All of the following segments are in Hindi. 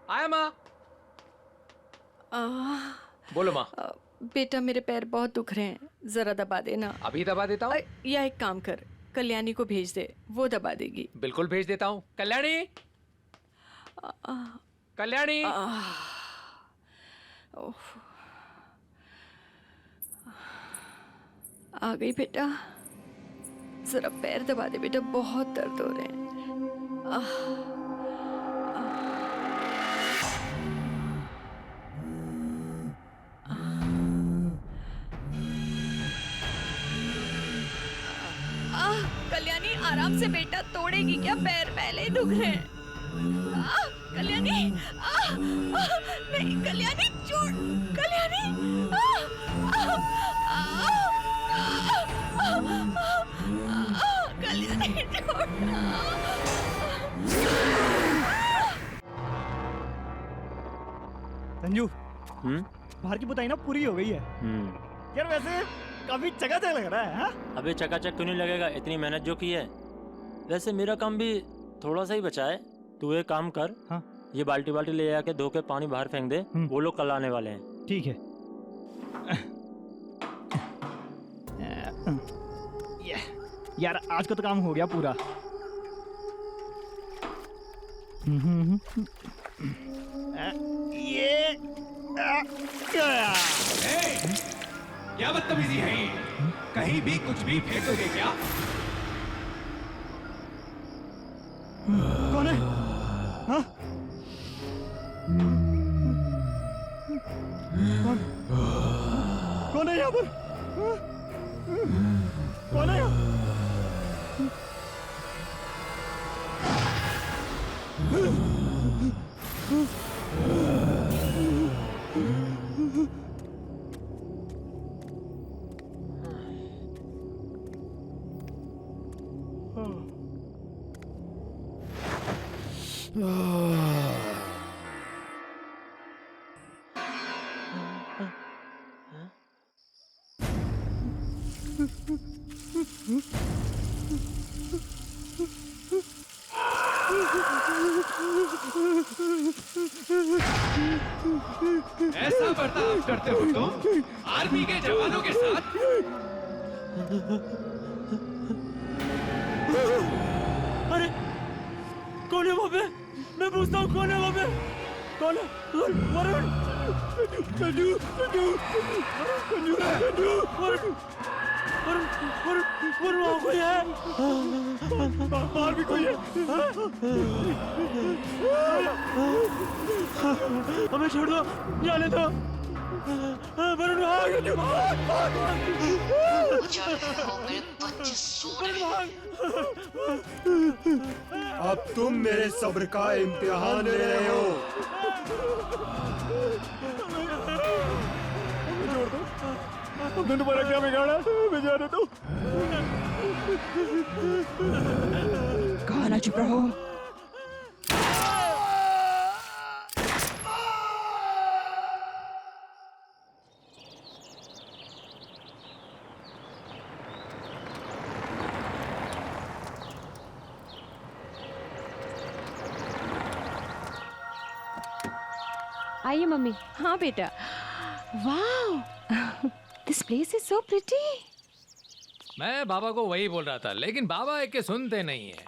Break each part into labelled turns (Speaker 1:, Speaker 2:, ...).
Speaker 1: आया माँ। बोलो माँ।
Speaker 2: बेटा मेरे पैर बहुत दुख रहे हैं, जरा दबा देना।
Speaker 1: अभी दबा देता हूँ।
Speaker 2: या एक काम कर, कल्याणी को भेज दे, वो दबा देगी।
Speaker 1: बिल्कुल भेज देता हूँ। कल्याणी, कल्याणी।
Speaker 2: आ गई बेटा, जरा पैर दबा दे बेटा, बहुत दर्द हो रहे हैं। कल्याणी आराम से बेटा, तोड़ेगी क्या? पैर पहले ही दुख रहे हैं। कल्याणी, नहीं कल्याणी, छोड़ कल्याणी। कल्याणी छोड़।
Speaker 3: संजू, बाहर की पुताई ना पूरी हो गई है। यार वैसे काफी चकाचक लग रहा है। हाँ?
Speaker 4: अबे चकाचक क्यों नहीं लगेगा, इतनी मेहनत जो की है। वैसे मेरा काम भी थोड़ा सा ही बचा है। तू एक काम कर,
Speaker 3: हाँ?
Speaker 4: ये बाल्टी बाल्टी ले आके धो के पानी बाहर फेंक दे। वो लोग कल आने वाले हैं।
Speaker 3: ठीक है। यार आज का तो काम हो गया पूरा। ये
Speaker 5: क्या बदतमीजी है ये? कहीं भी कुछ भी फेंकोगे क्या?
Speaker 3: कौन है? हाँ? कौन है यहाँ पर? हाँ? कौन है यहाँ?
Speaker 5: ऐसा बर्ताव करते हो तुम आर्मी के जवानों के साथ?
Speaker 4: अरे कौन है वहाँ पे? मैं पूछता हूँ कौन है वहाँ पे? कौन है? वरुण! संजू! संजू! संजू! संजू! वरुण! वरुण! वरुण! वरुण वहाँ कोई है?
Speaker 3: बाहर भी कोई है?
Speaker 4: हमें छोड़ दो, जाने दो। वरुण
Speaker 6: अब तुम मेरे सब्र का इम्तिहान ले रहे हो।
Speaker 3: हमने तुम्हारा क्या बिगाड़ा? मैं जाने दो।
Speaker 2: कहा ना चुप रहो।
Speaker 7: आइए मम्मी।
Speaker 2: हाँ बेटा।
Speaker 7: वाह, this place is so pretty.
Speaker 1: मैं बाबा को वही बोल रहा था, लेकिन बाबा एक के सुनते नहीं है।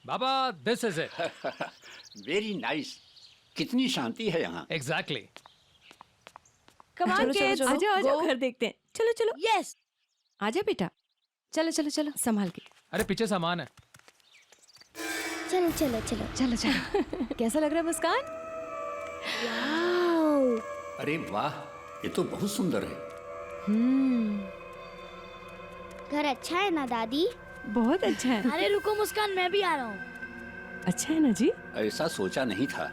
Speaker 1: बाबा, this is it.
Speaker 8: Very nice. कितनी शांति है यहाँ।
Speaker 1: एग्जैक्टली।
Speaker 2: कम ऑन किड्स, आ जाओ आ जाओ, घर देखते हैं। चलो चलो।
Speaker 7: यस,
Speaker 2: आजा बेटा,
Speaker 7: चलो चलो चलो,
Speaker 2: संभाल के।
Speaker 1: अरे पीछे सामान है।
Speaker 7: चलो चलो चलो चलो चलो। कैसा लग रहा है मुस्कान?
Speaker 8: अरे वाह, ये तो बहुत सुंदर है।
Speaker 9: घर अच्छा है ना दादी?
Speaker 2: बहुत अच्छा है।
Speaker 9: अरे रुको मुस्कान, मैं भी आ रहा हूँ।
Speaker 2: अच्छा है ना जी?
Speaker 8: ऐसा सोचा नहीं था।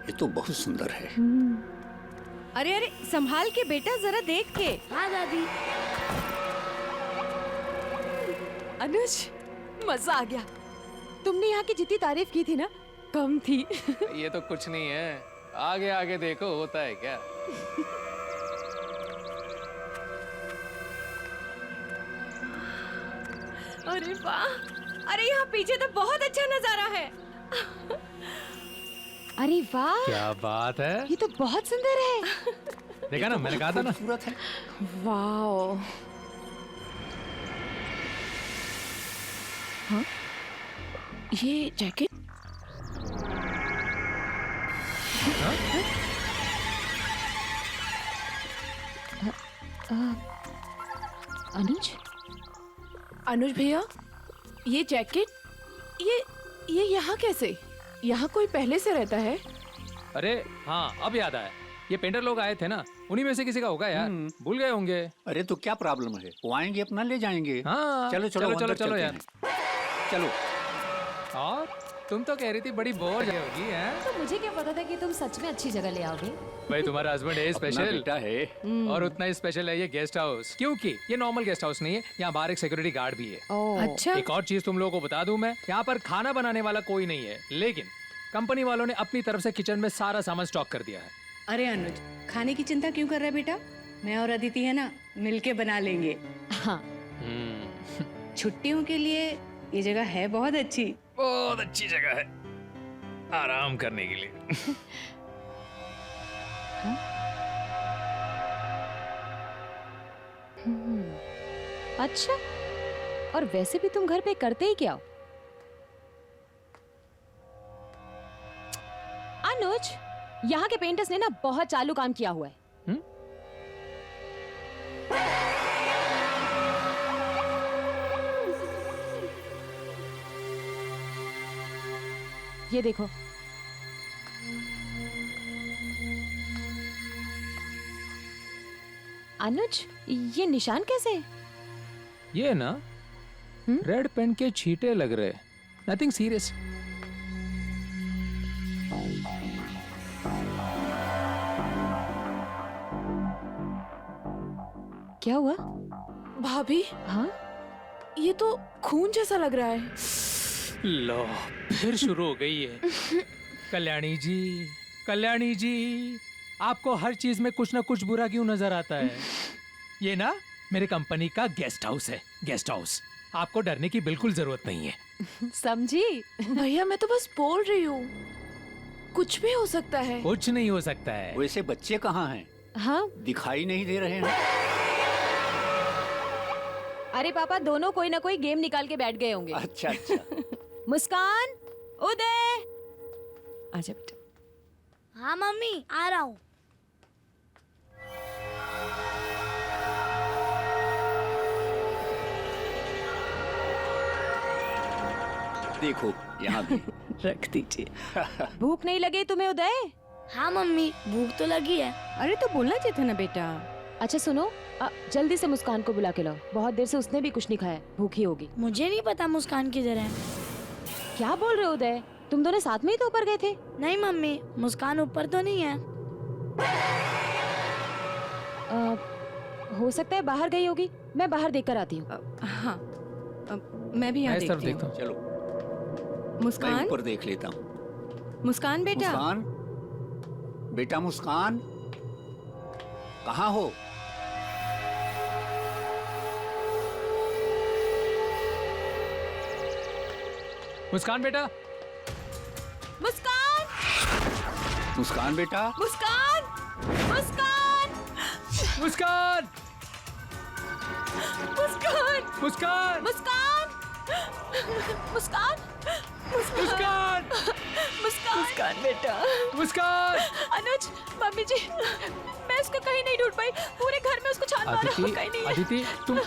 Speaker 8: ये तो बहुत सुंदर है।
Speaker 2: अरे अरे संभाल के बेटा, जरा देख के।
Speaker 9: हाँ दादी।
Speaker 7: अनुज, मजा आ गया। तुमने यहाँ की जितनी तारीफ की थी ना, कम थी।
Speaker 1: ये तो कुछ नहीं है, आगे आगे देखो होता है क्या।
Speaker 2: अरे वाह, अरे यहाँ पीछे तो बहुत अच्छा नजारा है।
Speaker 7: अरे वाह,
Speaker 1: क्या बात है,
Speaker 7: ये तो बहुत सुंदर है।
Speaker 1: देखा ना, मैंने कहा था ना।
Speaker 8: खूबसूरत है।
Speaker 7: वाओ। हाँ, ये जैकेट। अनुज,
Speaker 2: अनुज भैया, ये जैकेट, ये यहाँ कैसे? यहाँ कोई पहले से रहता है?
Speaker 1: अरे हाँ, अब याद आया, ये पेंटर लोग आए थे ना, उन्हीं में से किसी का होगा यार, भूल गए होंगे।
Speaker 8: अरे तो क्या प्रॉब्लम है, वो आएंगे अपना ले जाएंगे।
Speaker 1: हाँ,
Speaker 8: चलो चलो
Speaker 1: चलो
Speaker 8: अंदर
Speaker 1: चलो
Speaker 8: चलते
Speaker 1: यार।
Speaker 8: हैं। चलो।
Speaker 1: और तुम तो कह रही थी बड़ी बोर होगी हैं?
Speaker 7: तो मुझे क्या पता था कि तुम सच में अच्छी जगह ले आओगे।
Speaker 1: भाई तुम्हारा हस्बैंड है
Speaker 8: अपना
Speaker 1: स्पेशल,
Speaker 8: बेटा है।
Speaker 1: और उतना ही स्पेशल है ये गेस्ट हाउस, क्योंकि ये नॉर्मल गेस्ट हाउस नहीं है, यहाँ बाहर एक सिक्योरिटी गार्ड भी है।
Speaker 2: अच्छा।
Speaker 1: एक और चीज तुम लोगों को बता दूं मैं, यहाँ पर खाना बनाने वाला कोई नहीं है, लेकिन कंपनी वालों ने अपनी तरफ से किचन में सारा सामान स्टॉक कर दिया है।
Speaker 10: अरे अनुज, खाने की चिंता क्यों कर रहा है बेटा? मैं और अदिति है ना, मिलके बना लेंगे।
Speaker 7: हाँ,
Speaker 10: छुट्टियों के लिए ये जगह है बहुत अच्छी।
Speaker 1: बहुत अच्छी जगह है आराम करने के लिए।
Speaker 7: अच्छा, और वैसे भी तुम घर पे करते ही क्या हो? अनुज, यहाँ के पेंटर्स ने ना बहुत चालू काम किया हुआ है। ये देखो, अनुज, ये निशान कैसे?
Speaker 1: ये ना रेड पेन के छींटे लग रहे, नथिंग सीरियस।
Speaker 7: क्या हुआ?
Speaker 2: भाभी,
Speaker 7: हाँ,
Speaker 2: ये तो खून जैसा लग रहा है।
Speaker 1: लो, फिर शुरू हो गई है। कल्याणी जी, कल्याणी जी, आपको हर चीज में कुछ ना कुछ बुरा क्यों नजर आता है? ये ना मेरे कंपनी का गेस्ट हाउस है, गेस्ट हाउस। आपको डरने की बिल्कुल जरूरत नहीं है।
Speaker 7: समझी?
Speaker 2: भैया मैं तो बस बोल रही हूँ, कुछ भी हो सकता है।
Speaker 1: कुछ नहीं हो सकता है।
Speaker 8: वैसे बच्चे कहाँ हैं?
Speaker 7: हाँ,
Speaker 8: दिखाई नहीं दे रहे हैं।
Speaker 7: अरे पापा, दोनों कोई ना कोई गेम निकाल के बैठ गए होंगे।
Speaker 8: अच्छा अच्छा।
Speaker 7: मुस्कान, उदय, आजा बेटा।
Speaker 9: हाँ मम्मी, आ रहा हूँ।
Speaker 8: देखो यहाँ भी।
Speaker 10: रख दीजिए।
Speaker 7: भूख नहीं लगी तुम्हें उदय?
Speaker 9: हाँ मम्मी, भूख तो लगी है।
Speaker 10: अरे तो बोलना चाहिए था ना बेटा।
Speaker 7: अच्छा सुनो, जल्दी से मुस्कान को बुला के लाओ, बहुत देर से उसने भी कुछ नहीं खाया, भूखी होगी।
Speaker 9: मुझे नहीं पता मुस्कान किधर है।
Speaker 7: क्या बोल रहे हो उदय? तुम दोनों साथ में ही तो ऊपर गए थे।
Speaker 9: नहीं मम्मी, मुस्कान ऊपर तो नहीं है।
Speaker 7: हो सकता है बाहर गई होगी, मैं बाहर देखकर आती हूँ।
Speaker 10: हाँ, मैं भी यहाँ
Speaker 1: मैं इस तरफ
Speaker 10: देखती हूँ।
Speaker 1: देखता हूँ।
Speaker 8: चलो मैं
Speaker 10: मुस्कान,
Speaker 8: ऊपर देख लेता हूँ।
Speaker 10: मुस्कान बेटा।
Speaker 8: मुस्कान, बेटा मुस्कान, कहाँ हो?
Speaker 1: मुस्कान बेटा,
Speaker 7: मुस्कान,
Speaker 8: मुस्कान बेटा।
Speaker 7: मुस्कान, मुस्कान,
Speaker 1: मुस्कान,
Speaker 7: मुस्कान,
Speaker 1: मुस्कान,
Speaker 7: मुस्कान, मुस्कान,
Speaker 1: मुस्कान,
Speaker 7: मुस्कान बेटा।
Speaker 1: मुस्कान।
Speaker 7: अनुज, मम्मी जी, मैं उसको कहीं नहीं ढूंढ पाई, पूरे घर में उसको छान मारा, कहीं नहीं है।
Speaker 1: अदिति,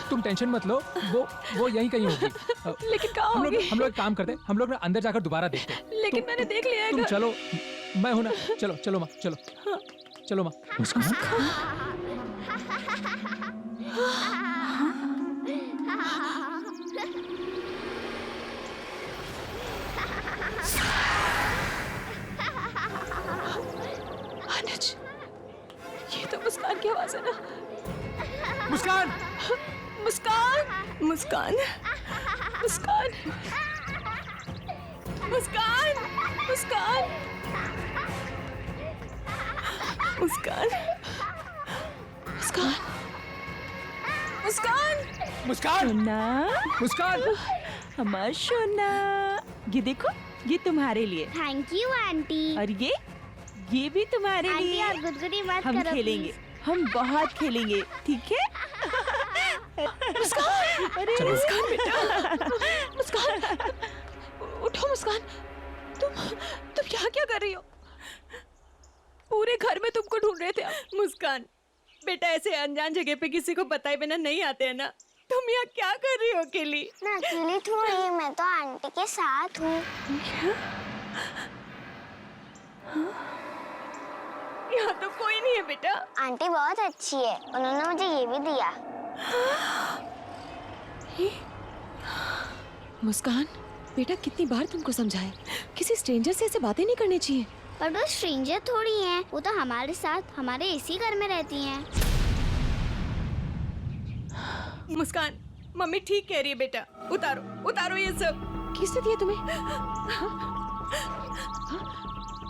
Speaker 1: तुम टेंशन मत लो, वो यहीं कहीं होगी।
Speaker 7: लेकिन कहाँ होगी?
Speaker 1: हम लोग एक काम करते हैं, हम लोग ना अंदर जाकर दोबारा देखते हैं।
Speaker 7: लेकिन मैंने देख लिया है
Speaker 1: तुम
Speaker 7: घर।
Speaker 1: चलो, मैं हूं ना, चलो चलो माँ, चलो चलो माँ। मुस्कान,
Speaker 7: अनुज, ये तो मुस्कान की आवाज है ना?
Speaker 1: मुस्कान,
Speaker 7: मुस्कान, मुस्कान, मुस्कान, मुस्कान, मुस्कान, मुस्कान, मुस्कान, मुस्कान,
Speaker 1: मुस्कान,
Speaker 7: सोना,
Speaker 1: मुस्कान।
Speaker 7: हमारा सोना, ये देखो ये तुम्हारे लिए।
Speaker 9: Thank you aunty.
Speaker 7: और ये भी तुम्हारे
Speaker 9: आंटी
Speaker 7: लिए।
Speaker 9: आप गुदगुदी मत
Speaker 7: हम
Speaker 9: करो
Speaker 7: खेलेंगे,
Speaker 9: please।
Speaker 7: हम बहुत खेलेंगे, ठीक है? अरे मुस्कान बेटा, मुस्कान, उठो मुस्कान। तुम यहाँ क्या कर रही हो? पूरे घर में तुमको ढूंढ रहे थे हम।
Speaker 2: मुस्कान बेटा, ऐसे अनजान जगह पे किसी को बताए बिना नहीं आते हैं ना। तुम यहाँ क्या कर रही हो अकेली?
Speaker 9: मैं अकेली थोड़ी, मैं तो आंटी के साथ हूँ।
Speaker 2: यहाँ तो कोई नहीं है बेटा।
Speaker 9: आंटी बहुत अच्छी है, उन्होंने मुझे ये भी दिया।
Speaker 7: मुस्कान बेटा, कितनी बार तुमको समझाए, किसी स्ट्रेंजर से ऐसे बातें नहीं करनी चाहिए।
Speaker 9: पर वो स्ट्रेंजर थोड़ी हैं, वो तो हमारे साथ हमारे इसी घर में रहती हैं।
Speaker 2: मुस्कान मम्मी ठीक कह रही है बेटा, उतारो उतारो ये सब।
Speaker 7: किसने दिया तुम्हें?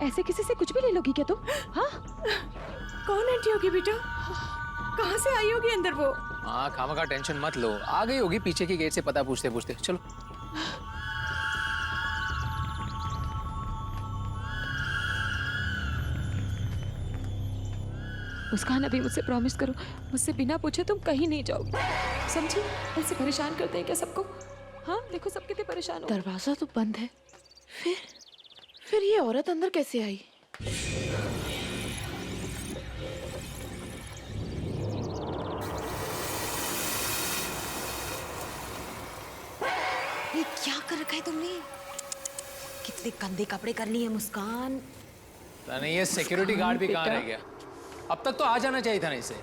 Speaker 7: ऐसे किसी से कुछ भी ले लोगी क्या तुम? हाँ?
Speaker 2: कौन आंटी होगी बेटा? कहाँ से आई होगी अंदर वो?
Speaker 1: हाँ, खामखा टेंशन मत लो, आ गई होगी पीछे के गेट से पता पूछते पूछते। चलो।
Speaker 7: मुस्कान अभी मुझसे प्रॉमिस करो, मुझसे बिना पूछे तुम कहीं नहीं जाओगी, समझी? ऐसे परेशान करते हैं क्या सबको? हाँ देखो सब कितने परेशान हो।
Speaker 10: दरवाजा तो बंद है, फिर ये औरत अंदर कैसे आई?
Speaker 7: ये क्या कर रखा है तुमने? कितने गंदे कपड़े कर लिए मुस्कान।
Speaker 1: पता नहीं ये सिक्योरिटी गार्ड भी कहाँ रह गया? अब तक तो आ जाना चाहिए था ना इसे।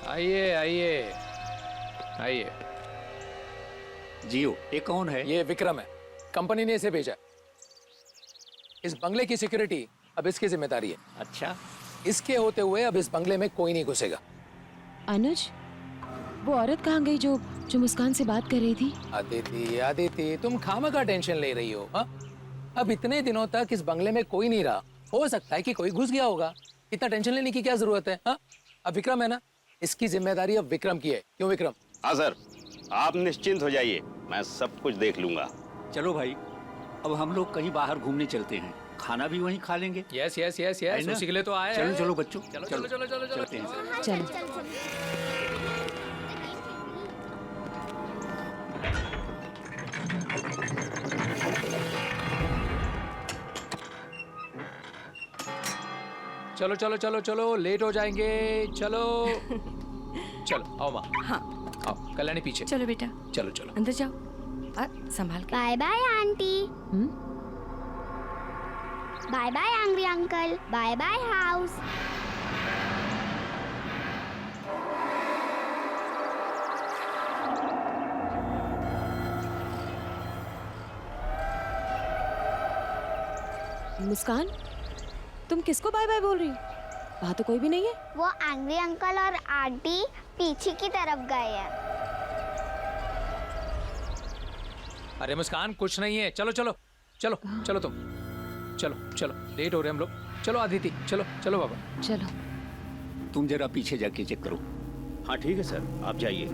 Speaker 1: आइए आइए आइए।
Speaker 8: जियो, ये कौन है?
Speaker 1: ये विक्रम है, कंपनी ने इसे भेजा। इस बंगले की सिक्योरिटी अब इसकी जिम्मेदारी है।
Speaker 8: अच्छा,
Speaker 1: इसके होते हुए अब इस बंगले में कोई नहीं घुसेगा।
Speaker 7: अनुज, वो औरत कहाँ गई जो मुस्कान से बात कर रही थी?
Speaker 1: आदिति, तुम खामखा टेंशन ले रही हो। हाँ? अब इतने दिनों तक इस बंगले में कोई नहीं रहा, हो सकता है कि कोई घुस गया होगा। इतना टेंशन लेने की क्या जरूरत है? हाँ? अब विक्रम है ना, इसकी जिम्मेदारी अब विक्रम की है। क्यों विक्रम?
Speaker 11: हाँ सर, आप निश्चिंत हो जाइए, मैं सब कुछ देख लूंगा।
Speaker 8: चलो भाई, अब हम लोग कहीं बाहर घूमने चलते हैं, खाना भी वहीं खा लेंगे।
Speaker 1: यस यस यस यस, उसी के लिए तो आए
Speaker 8: चलो
Speaker 1: हैं।
Speaker 8: चलो बच्चों,
Speaker 1: चलो चलो चलो चलो चलो
Speaker 8: चलते हैं।
Speaker 7: चलो।
Speaker 1: चलो चलो चलो चलो, लेट हो जाएंगे। चलो चलो आओ माँ।
Speaker 10: हाँ
Speaker 1: आओ, कल्याणी पीछे।
Speaker 10: चलो बेटा,
Speaker 1: चलो चलो।
Speaker 10: अंदर जाओ, संभाल के।
Speaker 9: Bye bye aunty. Bye bye angry uncle. Bye bye house.
Speaker 7: Muskan, तुम किसको बाय बाय बोल रही हो? वहाँ तो कोई भी नहीं है।
Speaker 9: वो एंग्री अंकल और आंटी पीछे की तरफ गए हैं।
Speaker 1: अरे मुस्कान, कुछ नहीं है। चलो चलो चलो चलो तुम, चलो चलो, लेट हो रहे हम लोग। चलो आदिति, चलो चलो बाबा।
Speaker 7: चलो।
Speaker 8: तुम जरा पीछे जाके चेक करो।
Speaker 11: हाँ ठीक है सर, आप जाइए।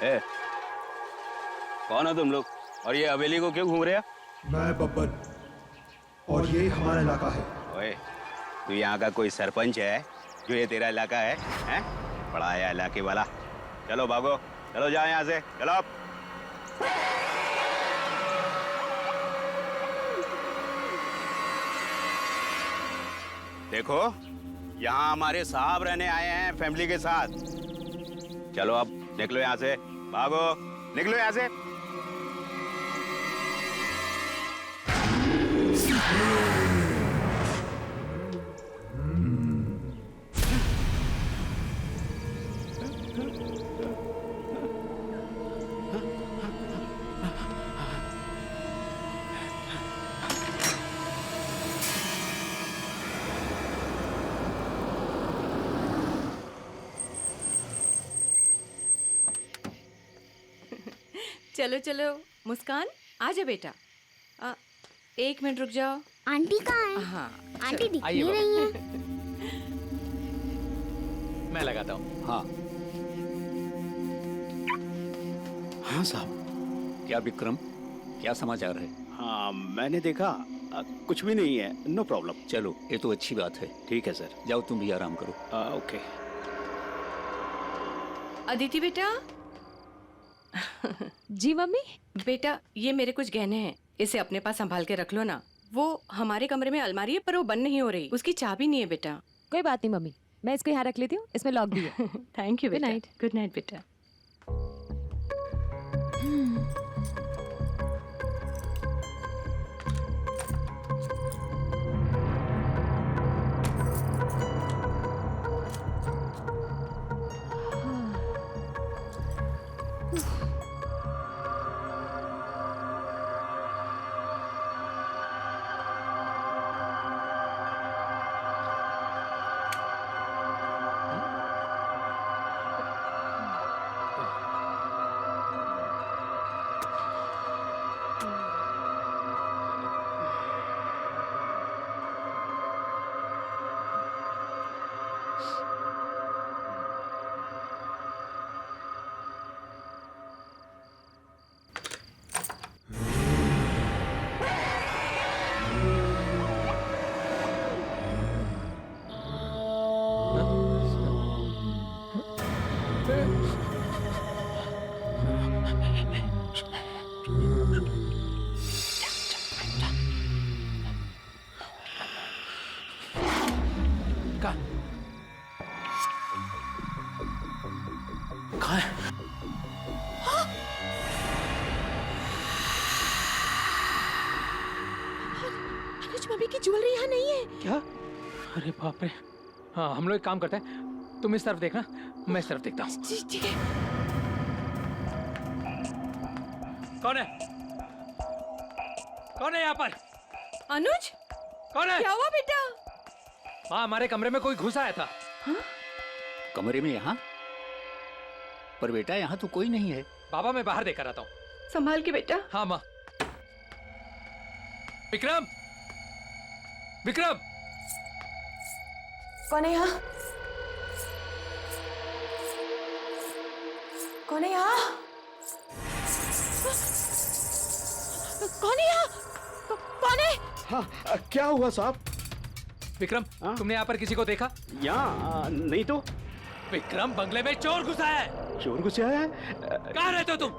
Speaker 11: ए, कौन हो तुम लोग और ये हवेली को क्यों घूम रहे हो?
Speaker 6: मैं बब्बन और ये हमारा इलाका है।
Speaker 11: ओए, तू यहाँ का कोई सरपंच है जो ये तेरा इलाका है? हैं? बड़ा आया इलाके वाला। चलो भागो, चलो जाओ यहाँ से, चलो। देखो, यहाँ हमारे साहब रहने आए हैं फैमिली के साथ। चलो अब निकलो यहाँ से, भागो, निकलो यहाँ से।
Speaker 10: चलो चलो मुस्कान, आ जा बेटा। 1 मिनट रुक जाओ।
Speaker 9: आंटी कहाँ है?
Speaker 10: हाँ
Speaker 9: आंटी दिख
Speaker 1: आइए
Speaker 9: नहीं रही हैं।
Speaker 1: मैं लगाता हूँ।
Speaker 8: हाँ हाँ साहब। क्या विक्रम, क्या समाचार है?
Speaker 11: हाँ, मैंने देखा कुछ भी नहीं है, नो प्रॉब्लम।
Speaker 8: चलो ये तो अच्छी बात है।
Speaker 11: ठीक है सर।
Speaker 8: जाओ तुम भी आराम करो।
Speaker 11: ओके।
Speaker 10: अदिति बेटा।
Speaker 7: जी मम्मी।
Speaker 10: बेटा ये मेरे कुछ गहने हैं, इसे अपने पास संभाल के रख लो ना। वो हमारे कमरे में अलमारी है पर वो बंद नहीं हो रही, उसकी चाबी नहीं है बेटा।
Speaker 7: कोई बात नहीं मम्मी, मैं इसको यहाँ रख लेती हूँ, इसमें लॉक भी है।
Speaker 10: थैंक यू
Speaker 7: Good
Speaker 10: बेटा।
Speaker 7: night.
Speaker 10: गुड नाइट बेटा।
Speaker 7: मम्मी की ज्वेलरी यहाँ नहीं है।
Speaker 1: क्या? अरे बाप रे। हाँ, हम लोग एक काम करते हैं, तुम इस तरफ देखना, मैं इस तरफ देखता हूँ।
Speaker 7: ठीक है।
Speaker 1: कौन है? कौन है यहाँ पर?
Speaker 10: अनुज,
Speaker 1: कौन है?
Speaker 10: क्या हुआ बेटा?
Speaker 1: हाँ, हमारे कमरे में कोई घुस आया था।
Speaker 10: हाँ?
Speaker 8: कमरे में? यहाँ पर बेटा यहाँ तो कोई नहीं है।
Speaker 1: बाबा मैं बाहर देखकर आता हूँ।
Speaker 10: संभाल के बेटा।
Speaker 1: हाँ माँ। विक्रम, विक्रम।
Speaker 7: कौन है यहाँ? कौन है यहाँ? कौन है यहाँ? कौन है?
Speaker 11: हाँ, क्या हुआ साहब?
Speaker 1: विक्रम, तुमने यहाँ पर किसी को देखा?
Speaker 11: यहाँ नहीं तो।
Speaker 1: विक्रम, बंगले में चोर घुसा है।
Speaker 11: चोर घुसा है?
Speaker 1: कहाँ रहते हो तुम?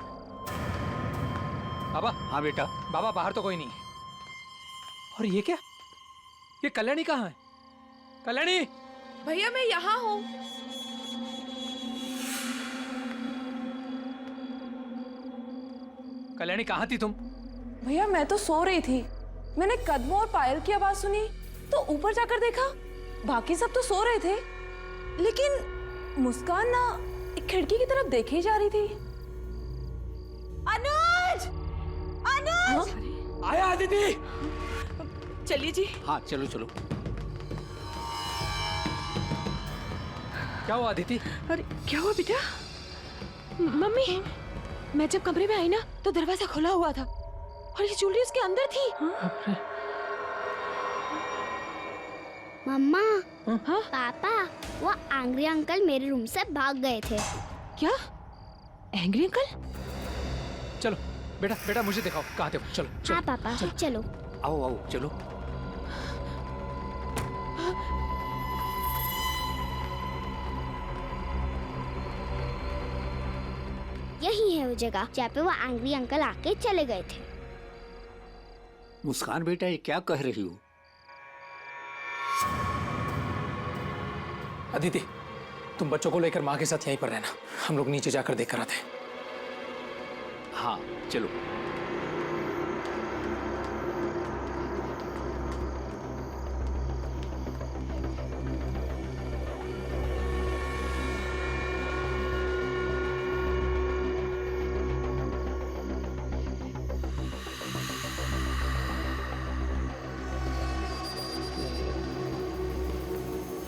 Speaker 1: बाबा।
Speaker 8: हाँ बेटा।
Speaker 1: बाबा बाहर तो कोई नहीं। और ये क्या? ये कल्याणी कहाँ है? कल्याणी!
Speaker 2: भैया मैं यहाँ हूँ।
Speaker 1: कल्याणी कहाँ थी तुम?
Speaker 7: भैया मैं तो सो रही थी, मैंने कदमों और पायल की आवाज सुनी तो ऊपर जाकर देखा, बाकी सब तो सो रहे थे, लेकिन मुस्कान ना एक खिड़की की तरफ देखे ही जा रही थी। अनुज! अनुज!
Speaker 1: हाँ? आया अदिति।
Speaker 10: चलिए जी।
Speaker 8: हाँ चलो चलो।
Speaker 1: क्या हुआ अदिति?
Speaker 10: अरे क्या हुआ बेटा?
Speaker 7: मम्मी, मैं जब कमरे में आई ना तो दरवाजा खुला हुआ था और ये ज्वेलरी उसके अंदर थी।
Speaker 9: मम्मा,
Speaker 7: हाँ?
Speaker 9: पापा, वो आंग्री अंकल मेरे रूम से भाग गए थे।
Speaker 7: क्या? Angry uncle?
Speaker 1: चलो बेटा बेटा मुझे दिखाओ कहाँ थे वो। चलो चलो।
Speaker 9: हाँ पापा चलो।
Speaker 8: आओ आओ चलो।
Speaker 9: यही है वो जगह जहाँ पे वो एंग्री अंकल आके चले गए थे।
Speaker 8: मुस्कान बेटा ये क्या कह रही हो?
Speaker 1: अदिति तुम बच्चों को लेकर माँ के साथ यहीं पर रहना, हम लोग नीचे जाकर देख कर आते हैं।
Speaker 8: हाँ चलो।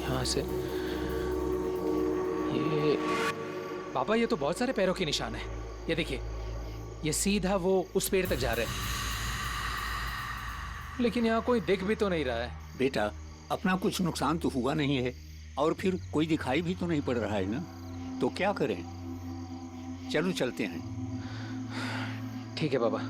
Speaker 1: यहाँ से ये पापा ये तो बहुत सारे पैरों के निशान है। ये देखिए ये सीधा वो उस पेड़ तक जा रहे हैं, लेकिन यहाँ कोई दिख भी तो नहीं रहा है।
Speaker 8: बेटा अपना कुछ नुकसान तो हुआ नहीं है और फिर कोई दिखाई भी तो नहीं पड़ रहा है ना, तो क्या करें? चलो चलते हैं।
Speaker 1: ठीक है बाबा।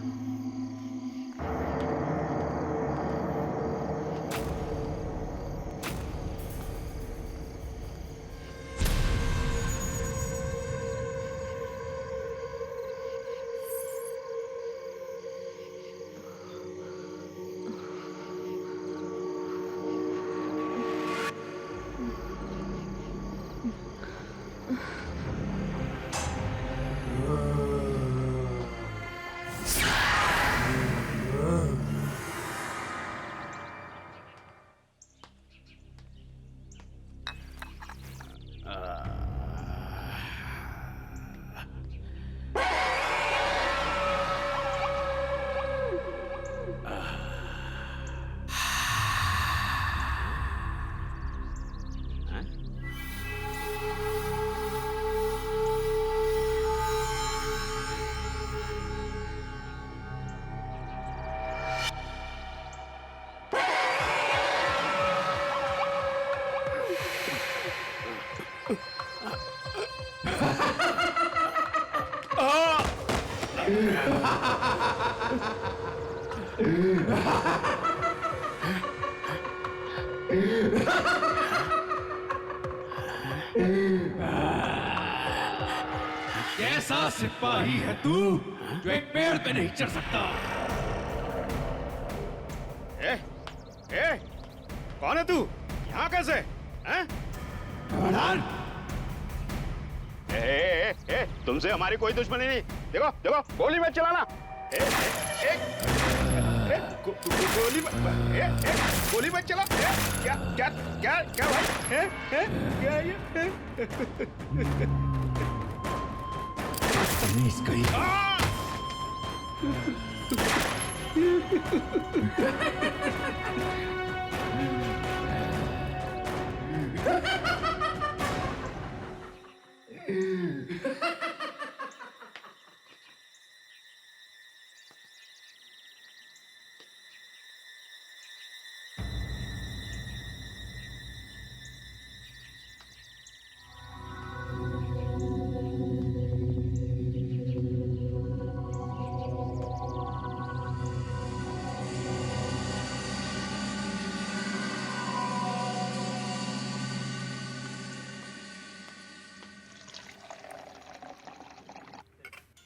Speaker 5: कैसा सिपाही है तू जो एक पेड़ पे नहीं चढ़ सकता?
Speaker 6: कौन है तू? यहाँ कैसे? हैं? तुमसे हमारी कोई दुश्मनी नहीं। देखो देखो गोली मत चलाना। गोली मत चला। क्या क्या क्या क्या भाई? क्या ये?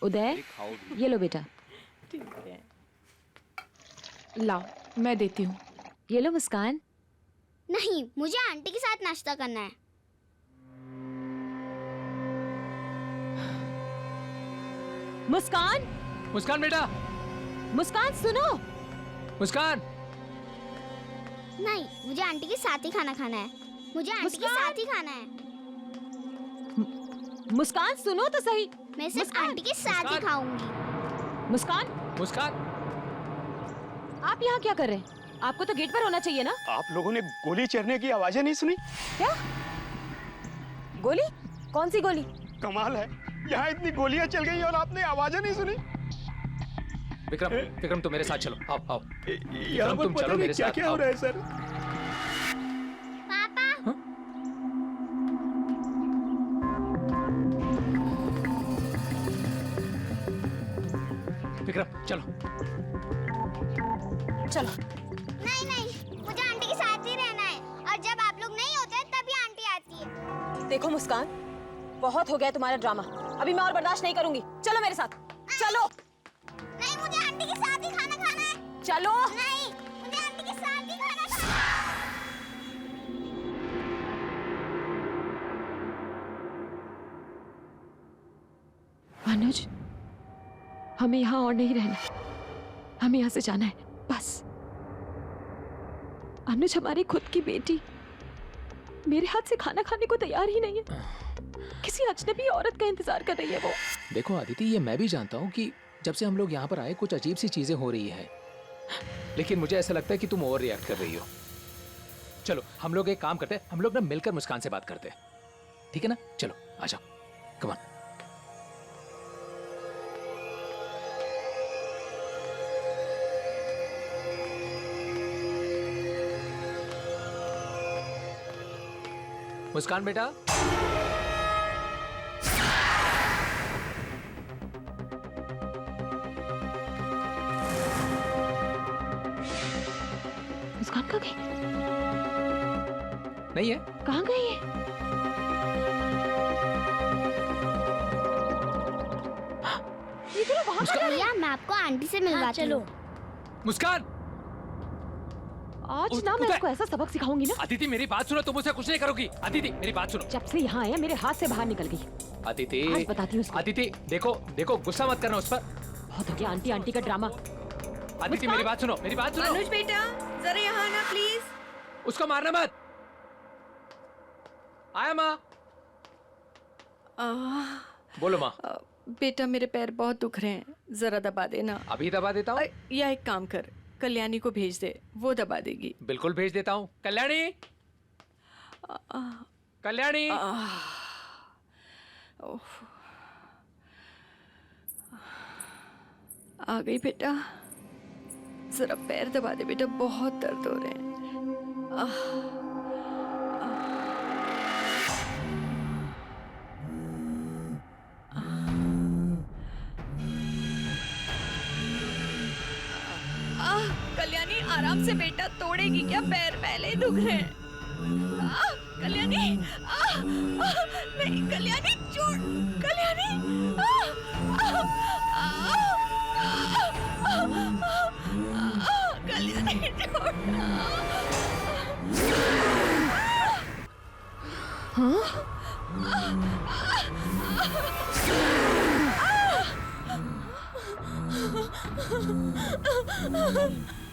Speaker 7: उदय ये लो बेटा।
Speaker 2: ठीक है।
Speaker 7: लाओ मैं देती हूँ। ये लो मुस्कान।
Speaker 9: नहीं मुझे आंटी के साथ नाश्ता करना है।
Speaker 7: मुस्कान
Speaker 1: मुस्कान बेटा।
Speaker 7: मुस्कान सुनो।
Speaker 1: मुस्कान
Speaker 9: नहीं मुझे आंटी के साथ ही खाना खाना है। मुझे आंटी के साथ ही खाना है।
Speaker 7: मुस्कान सुनो तो सही।
Speaker 9: मैं सिर्फ आंटी के साथ ही खाऊंगी।
Speaker 7: मुस्कान
Speaker 1: मुस्कान
Speaker 7: आप यहाँ क्या कर रहे हैं? आपको तो गेट पर होना चाहिए ना।
Speaker 6: आप लोगों ने गोली चलने की आवाजें नहीं सुनी?
Speaker 7: क्या गोली? कौन सी गोली?
Speaker 6: कमाल है, यहाँ इतनी गोलियां चल गई और आपने आवाजें नहीं सुनी।
Speaker 1: विक्रम विक्रम तुम मेरे साथ चलो। आओ आओ
Speaker 6: यहाँ पर
Speaker 1: तुम
Speaker 6: पता
Speaker 1: चलो
Speaker 6: नहीं
Speaker 1: मेरे
Speaker 6: क्या
Speaker 1: साथ।
Speaker 6: क्या हो रहा है सर।
Speaker 9: पापा
Speaker 1: चलो
Speaker 7: चलो।
Speaker 9: नहीं नहीं, मुझे आंटी के साथ ही रहना है, और जब आप लोग नहीं होते तभी आंटी आती है।
Speaker 7: देखो मुस्कान, बहुत हो गया तुम्हारा ड्रामा, अभी मैं और बर्दाश्त नहीं करूंगी। चलो मेरे साथ, चलो।
Speaker 9: नहीं, मुझे आंटी के साथ ही खाना खाना है।
Speaker 7: चलो।
Speaker 9: नहीं, मुझे आंटी के साथ ही खाना खाना है।
Speaker 12: अनुज, हमें यहाँ और नहीं रहना, हमें यहाँ से जाना है बस। अनुज, हमारी खुद की बेटी मेरे हाथ से खाना खाने को तैयार ही नहीं है, किसी अजनबी औरत का इंतजार कर रही है वो।
Speaker 1: देखो आदिति, ये मैं भी जानता हूँ कि जब से हम लोग यहाँ पर आए कुछ अजीब सी चीजें हो रही है, लेकिन मुझे ऐसा लगता है कि तुम ओवर रिएक्ट कर रही हो। चलो हम लोग एक काम करते हैं, हम लोग ना मिलकर मुस्कान से बात करते हैं, ठीक है ना? चलो आ जाओ, कम ऑन। मुस्कान बेटा,
Speaker 12: मुस्कान कहाँ गई?
Speaker 1: नहीं है?
Speaker 12: कहाँ गई है? ये तो वहाँ
Speaker 1: मुस्कान,
Speaker 9: भैया, मैं आपको आंटी से मिलवाती हूँ।
Speaker 1: मुस्कान,
Speaker 12: आज ना मैं उसको ऐसा सबक सिखाऊंगी ना।
Speaker 1: अदिति मेरी बात सुनो, तुम मुझसे कुछ नहीं करोगी। अदिति मेरी बात सुनो।
Speaker 12: जब से यहाँ आया मेरे हाथ से बाहर निकल गई।
Speaker 1: अदिति,
Speaker 12: आज बताती हूँ उसको।
Speaker 1: अदिति देखो देखो, गुस्सा मत करना उस पर।
Speaker 12: बहुत हो गया आंटी आंटी का ड्रामा।
Speaker 1: अदिति मेरी बात सुनो, मेरी बात सुनो।
Speaker 2: अनुज बेटा, जरा यहाँ आना प्लीज।
Speaker 1: उसको मारना मत। आया माँ। बोलो माँ।
Speaker 10: बेटा, मेरे पैर बहुत दुख रहे हैं, जरा दबा देना।
Speaker 1: अभी दबा देता हूँ।
Speaker 10: या एक काम कर, कल्याणी को भेज दे, वो दबा देगी।
Speaker 1: बिल्कुल भेज देता हूँ। कल्याणी, कल्याणी।
Speaker 10: आ गई बेटा, जरा पैर दबा दे बेटा, बहुत दर्द हो रहे हैं।
Speaker 2: कल्याणी आराम से बेटा, तोड़ेगी क्या? पैर पहले ही दुख रहे हैं। कल्याणी, नहीं कल्याणी, छोड़। कल्याणी, कल्याणी छोड़।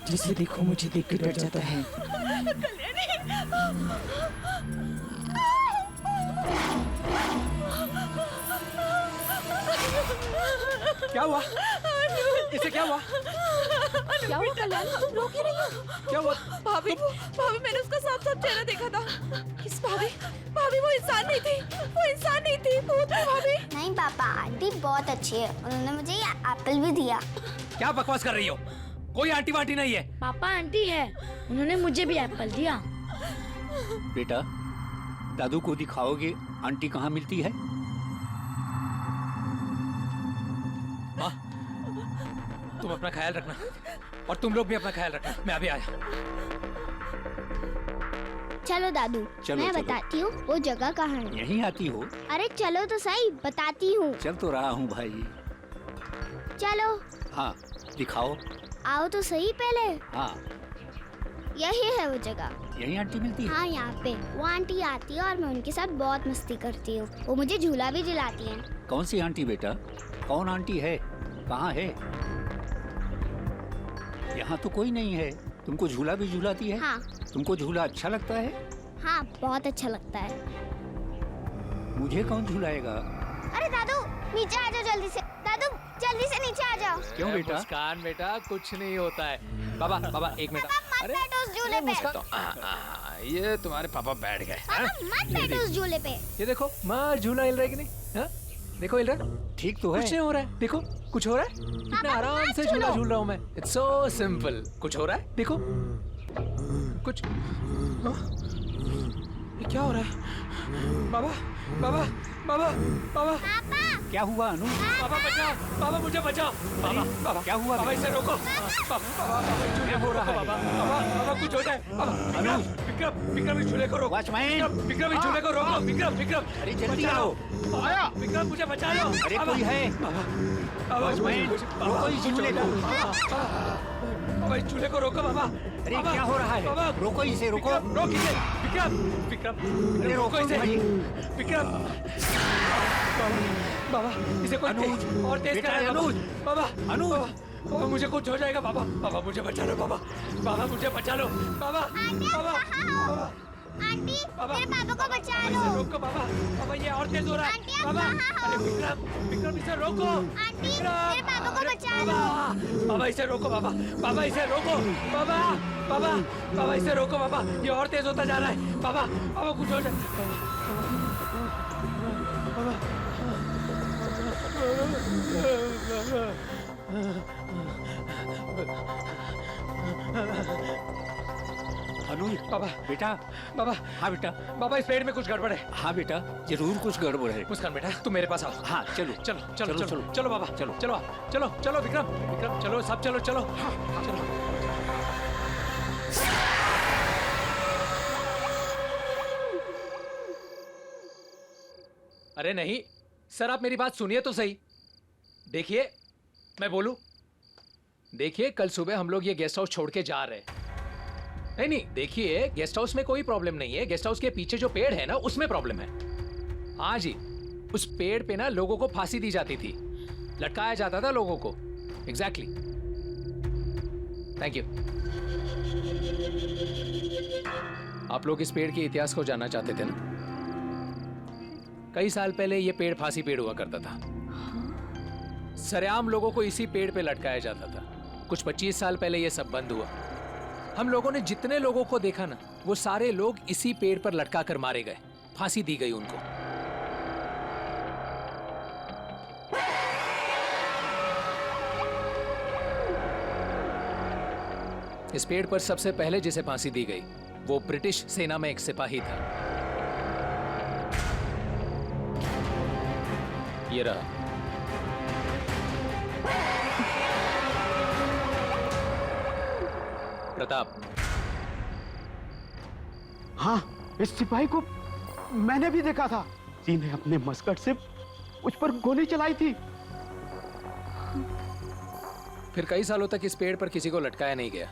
Speaker 12: जिसे देखो मुझे देख के डर जाता है।
Speaker 1: क्या हुआ? इसे क्या हुआ?
Speaker 12: क्या हुआ कल्याण? तुम रो क्यों रही हो?
Speaker 1: क्या हुआ?
Speaker 2: भाभी, भाभी मैंने उसका साफ साफ चेहरा देखा था।
Speaker 12: किस भाभी?
Speaker 2: भाभी वो इंसान नहीं थी, वो इंसान नहीं थी, भूत है भाभी।
Speaker 9: नहीं पापा, आंटी बहुत अच्छी है, उन्होंने मुझे ये एप्पल भी दिया।
Speaker 1: क्या बकवास कर रही हो? कोई आंटी वांटी नहीं है।
Speaker 2: पापा आंटी है, उन्होंने मुझे भी एप्पल दिया।
Speaker 8: बेटा, दादू को दिखाओगे आंटी कहाँ मिलती है?
Speaker 1: माँ, तुम अपना ख्याल रखना और तुम लोग भी अपना ख्याल रखना। मैं अभी आया।
Speaker 9: चलो दादू,
Speaker 8: चलो,
Speaker 9: मैं
Speaker 8: चलो।
Speaker 9: बताती हूँ वो जगह कहाँ है।
Speaker 8: यहीं आती हो?
Speaker 9: अरे चलो तो सही, बताती हूँ।
Speaker 8: चल तो रहा हूँ भाई।
Speaker 9: चलो।
Speaker 8: हाँ, दिखाओ।
Speaker 9: आओ तो सही पहले।
Speaker 8: हाँ,
Speaker 9: यही है वो जगह।
Speaker 8: यहीं आंटी मिलती है?
Speaker 9: हाँ, यहाँ पे वो आंटी आती है और मैं उनके साथ बहुत मस्ती करती हूँ। वो मुझे झूला भी दिलाती हैं।
Speaker 8: कौन सी आंटी बेटा? कौन आंटी है? कहाँ है? यहाँ तो कोई नहीं है। तुमको झूला भी झूलाती है?
Speaker 9: हाँ।
Speaker 8: तुमको झूला अच्छा लगता है?
Speaker 9: हाँ, बहुत अच्छा लगता है।
Speaker 8: मुझे कौन झूलाएगा?
Speaker 9: अरे दादू, नीचे आ जाओ जल्दी से। दादू, जल्दी से नीचे आ जाओ।
Speaker 8: क्यों बेटा?
Speaker 1: मुस्कान बेटा, कुछ नहीं होता है। बाबा बाबा एक मिनट।
Speaker 9: मत बैठो उस झूले पे।
Speaker 1: ये तुम्हारे पापा बैठ गए।
Speaker 9: पापा मत बैठो उस झूले पे।
Speaker 1: ये देखो माँ, झूला हिल रहा है कि नहीं? हाँ? देखो हिल रहा है।
Speaker 8: ठीक तो है।
Speaker 1: कुछ नहीं हो रहा है, देखो कुछ हो रहा है। कितना आराम से झूला झूल रहा हूँ मैं। It's so simple. कुछ हो रहा है, देखो कुछ। हाँ? ये क्या हो रहा है? बाबा बाबा बाबा बाबा।
Speaker 9: पापा
Speaker 8: क्या हुआ अनु?
Speaker 1: बाबा बचाओ, बाबा मुझे बचाओ, बाबा बाबा
Speaker 8: क्या हुआ?
Speaker 1: बाबा इसे रोको, बाबा बाबा
Speaker 8: क्या हो रहा है?
Speaker 1: बाबा बाबा कुछ हो जाए, बाबा विक्रम विक्रम विक्रम इस चूल्हे को रोको,
Speaker 8: वॉचमैन
Speaker 1: विक्रम इस चूल्हे को रोको, विक्रम विक्रम
Speaker 8: अरे जल्दी
Speaker 1: बचाओ,
Speaker 8: आओ।
Speaker 1: आया विक्रम मुझे बचा लो,
Speaker 8: अरे कोई है? वॉचमैन रोको इस चूल्हे को।
Speaker 1: बाबा इस चूल्हे को रोको बाबा।
Speaker 8: अरे क्या हो रहा है? रोको इसे, रोको।
Speaker 1: रोक इसे, विक्रम विक्रम
Speaker 8: अरे
Speaker 1: रोको इसे,
Speaker 8: भाई।
Speaker 1: विक्रम बाबा इसे कोई
Speaker 8: अनुज,
Speaker 1: और तेज
Speaker 8: बेटा,
Speaker 1: करा
Speaker 8: अनुज।
Speaker 1: बाबा
Speaker 8: अनुज।
Speaker 1: बाबा मुझे कुछ हो जाएगा बाबा, बाबा मुझे बचा लो बाबा, बाबा मुझे बचा लो बाबा, बाबा बाबा
Speaker 9: आंटी
Speaker 1: बाबा
Speaker 9: मेरे पापा को बचा
Speaker 1: इसे
Speaker 9: लो।
Speaker 1: रोको बाबा, बाबा ये और तेज हो रहा
Speaker 9: आंटी,
Speaker 1: है
Speaker 9: आप
Speaker 1: बाबा,
Speaker 9: कहाँ हो?
Speaker 1: अरे विक्रम विक्रम इसे रोको,
Speaker 9: आंटी मेरे पापा को
Speaker 1: अरे
Speaker 9: बचा लो।
Speaker 1: बाबा, बाबा इसे रोको बाबा, बाबा इसे रोको बाबा, बाबा बाबा इसे रोको बाबा, ये और तेज होता जा रहा है बाबा, बाबा कुछ हो जाए
Speaker 8: अनुज
Speaker 1: बाबा
Speaker 8: बेटा।
Speaker 1: बाबा
Speaker 8: हाँ बेटा।
Speaker 1: बाबा इस पेड़ में कुछ गड़बड़ है।
Speaker 8: हाँ बेटा जरूर कुछ गड़बड़ है।
Speaker 1: मुस्कान बेटा तुम मेरे पास आओ।
Speaker 8: हाँ चलो
Speaker 1: चलो चलो
Speaker 8: चलो,
Speaker 1: चलो
Speaker 8: चलो।
Speaker 1: चलो बाबा
Speaker 8: चलो।
Speaker 1: चलो आप, चलो चलो विक्रम विक्रम चलो सब चलो चलो चलो। अरे नहीं सर आप मेरी बात सुनिए तो सही। देखिए मैं बोलूं, देखिए कल सुबह हम लोग ये गेस्ट हाउस छोड़ के जा रहे हैं। नहीं नहीं देखिए गेस्ट हाउस में कोई प्रॉब्लम नहीं है, गेस्ट हाउस के पीछे जो पेड़ है ना उसमें प्रॉब्लम है। हाँ जी उस पेड़ पे ना लोगों को फांसी दी जाती थी, लटकाया जाता था लोगों को। Exactly thank you. आप लोग इस पेड़ के इतिहास को जानना चाहते थे ना? कई साल पहले ये पेड़ फांसी पेड़ हुआ करता था, सरेआम लोगों को इसी पेड़ पे लटकाया जाता था। कुछ 25 साल पहले ये सब बंद हुआ। हम लोगों ने जितने लोगों को देखा ना वो सारे लोग इसी पेड़ पर लटका कर मारे गए, फांसी दी गई उनको। इस पेड़ पर सबसे पहले जिसे फांसी दी गई वो ब्रिटिश सेना में एक सिपाही था। ये रहा। प्रताप।
Speaker 6: हाँ इस सिपाही को मैंने भी देखा था, जी ने अपने मस्कट से उस पर गोली चलाई थी।
Speaker 1: फिर कई सालों तक इस पेड़ पर किसी को लटकाया नहीं गया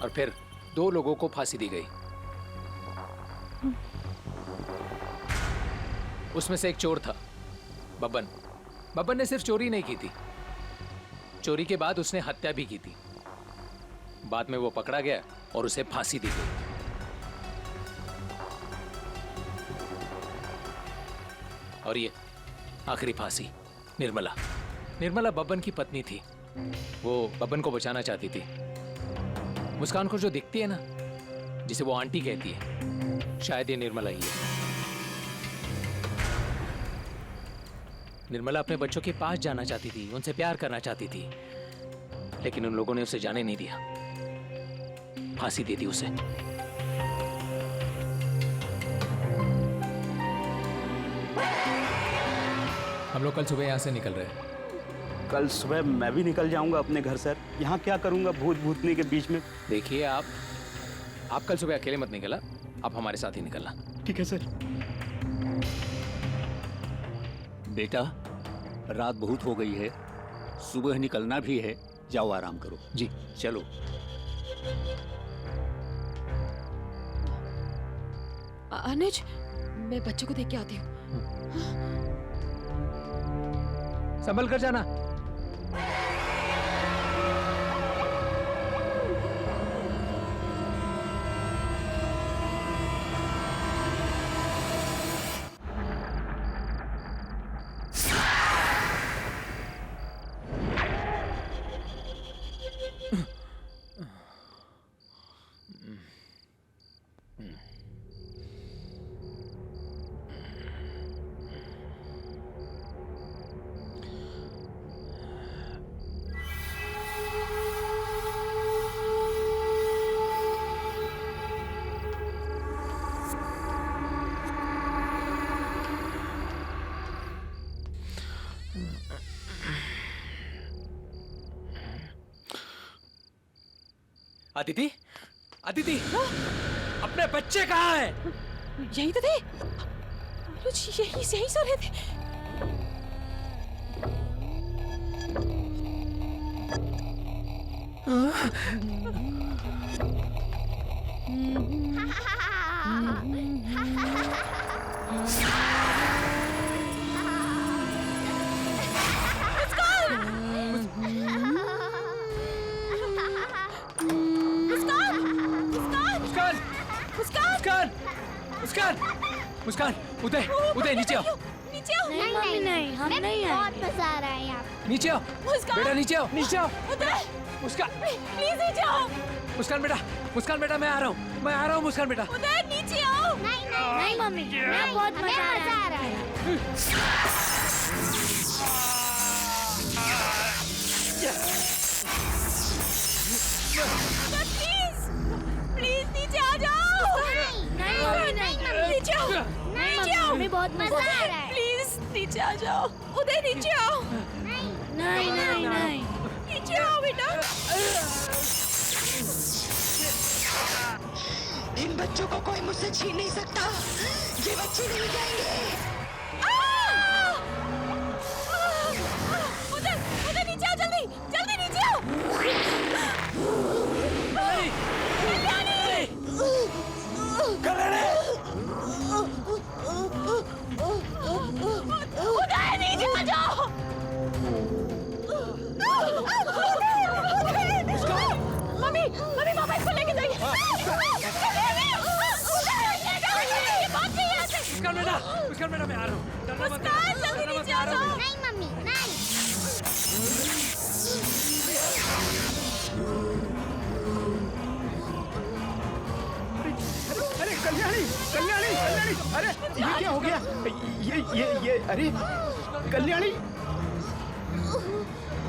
Speaker 1: और फिर 2 लोगों को फांसी दी गई। उसमें से एक चोर था, बब्बन। बब्बन ने सिर्फ चोरी नहीं की थी, चोरी के बाद उसने हत्या भी की थी। बाद में वो पकड़ा गया और उसे फांसी दी गई। और ये आखिरी फांसी निर्मला। निर्मला बब्बन की पत्नी थी। वो बब्बन को बचाना चाहती थी। मुस्कान को जो दिखती है ना, जिसे वो आंटी कहती है, शायद ये निर्मला ही है। निर्मला अपने बच्चों के पास जाना चाहती थी, उनसे प्यार करना चाहती थी, लेकिन उन लोगों ने उसे जाने नहीं दिया, फांसी दे दी उसे। हम लोग कल सुबह यहाँ से निकल रहे हैं।
Speaker 6: कल सुबह मैं भी निकल जाऊंगा अपने घर सर। यहाँ क्या करूंगा भूत भूतनी के बीच में?
Speaker 1: देखिए आप कल सुबह अकेले मत निकलना, आप हमारे साथ ही निकलना।
Speaker 6: ठीक है सर।
Speaker 8: बेटा रात बहुत हो गई है, सुबह निकलना भी है, जाओ आराम करो।
Speaker 1: जी
Speaker 8: चलो।
Speaker 12: अनुज मैं बच्चों को देख के आती हूँ।
Speaker 1: संभल कर जाना। अदिति, अदिति, अपने बच्चे कहाँ हैं?
Speaker 12: यही तो थे अनुज, यही सो रहे थे।
Speaker 1: मुस्कान, मुस्कान, उदय, उदय नीचे आओ।
Speaker 2: नीचे आओ।
Speaker 9: नहीं मम्मी नहीं, हम नहीं आए। बहुत मजा आ रहा है यहाँ।
Speaker 1: नीचे आओ।
Speaker 2: मुस्कान।
Speaker 1: बेटा नीचे आओ, नीचे आओ।
Speaker 2: उदय,
Speaker 1: मुस्कान,
Speaker 2: प्लीज नीचे आओ।
Speaker 1: मुस्कान बेटा मैं आ रहा हूँ मुस्कान बेटा।
Speaker 2: उदय नीचे आओ।
Speaker 9: नहीं नहीं नहीं मम्मी, मैं बहुत मजा आ रहा है।
Speaker 2: प्लीज नीचे आ जाओ।
Speaker 9: नहीं मम्मी नहीं,
Speaker 2: नीचे आओ।
Speaker 9: नहीं मम्मी बहुत मजा आ रहा है।
Speaker 2: प्लीज नीचे आ जाओ। उदय नीचे आओ।
Speaker 9: नहीं नहीं नहीं,
Speaker 2: नीचे आओ बेटा।
Speaker 13: इन बच्चों को कोई मुझसे छीन नहीं सकता। ये बच्चे नहीं जाएंगे।
Speaker 2: उदय नीचे आओ, जल्दी जल्दी नीचे आओ। उदय नीचे आ जाओ। मम्मी पापा इसको लेके जाइए।
Speaker 1: मुस्कान बेटा मैं आ रहा हूँ।
Speaker 2: मुस्कान जल्दी नीचे आ जाओ।
Speaker 9: नहीं मम्मी नहीं।
Speaker 6: अरे कल्याणी, कल्याणी, कल्याणी, अरे ये क्या हो गया? ये अरे कल्याणी,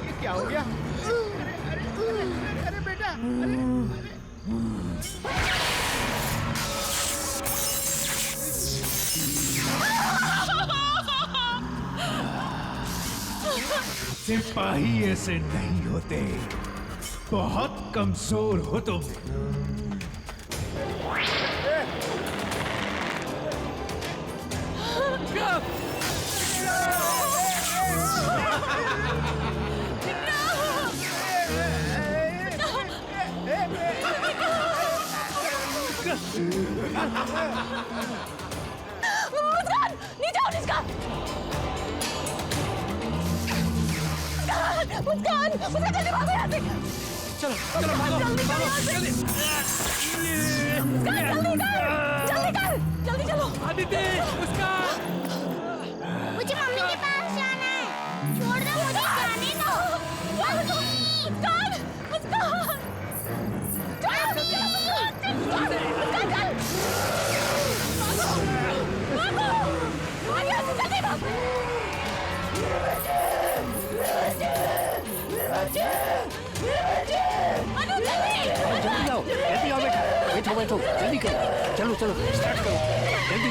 Speaker 6: ये क्या हो गया? अरे बेटा,
Speaker 5: सिपाही ऐसे नहीं होते, बहुत कमजोर हो तुम।
Speaker 2: मुस्कान जल्दी भागो यहाँ से।
Speaker 1: चलो भागो, जल्दी
Speaker 2: जल्दी चलो।
Speaker 1: अदिति, मुस्कान।
Speaker 9: मुझे मम्मी के पास जाना है। छोड़ दो मुझे, जाने दो।
Speaker 8: जल्दी आओ बेटा, बैठो जल्दी करो, चलो स्टार्ट करो, जल्दी।